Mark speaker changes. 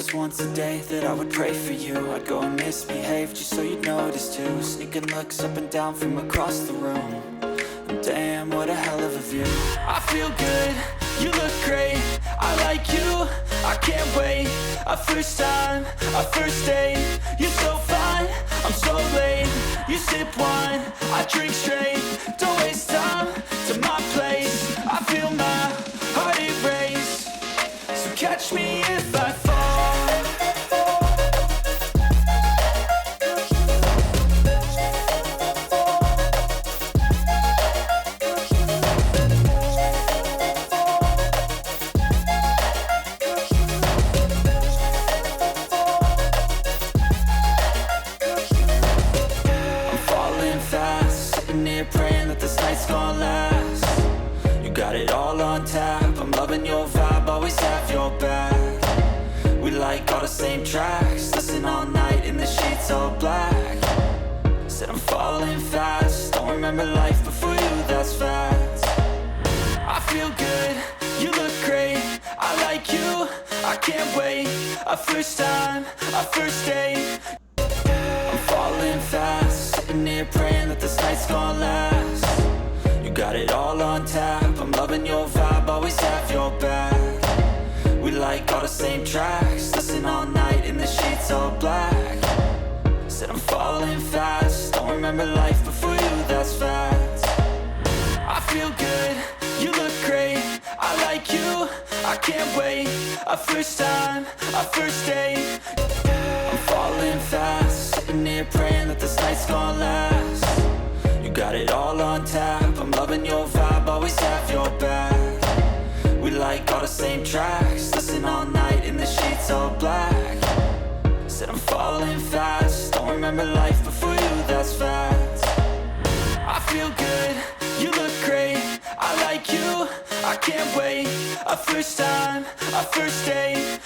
Speaker 1: was once a day that I would pray for you. I'd go and misbehave just so you'd notice too. Sneaking looks up and down from across the room. And damn, what a hell of a view. I feel good, you look great, I like you, I can't wait. A first time, a first date. You're so fine, I'm so late. You sip wine, I drink straight. Don't waste time to my place. I feel my heart erase. So catch me if I fall. Praying that this night's gonna last. You got it all on tap, I'm loving your vibe, always have your back. We like all the same tracks, listen all night in the sheets all black. Said I'm falling fast, don't remember life before you, that's fact. I feel good, you look great, I like you, I can't wait. A first time, a first date. I'm falling fast, sitting here praying that this night's gonna last. You got it all on tap, I'm loving your vibe, always have your back. We like all the same tracks, listen all night in the sheets all black. Said I'm falling fast, don't remember life before you, that's fact. I feel good, you look great, I like you, I can't wait. A first time, a first date. I'm falling fast, sitting here praying that this night's gonna last. You got it all on tap, I'm loving your vibe, always have your back. We like all the same tracks, listen all night in the sheets all black. Said I'm falling fast, don't remember life before you, that's fact. I feel good, you look great, I like you, I can't wait. A first time, a first date.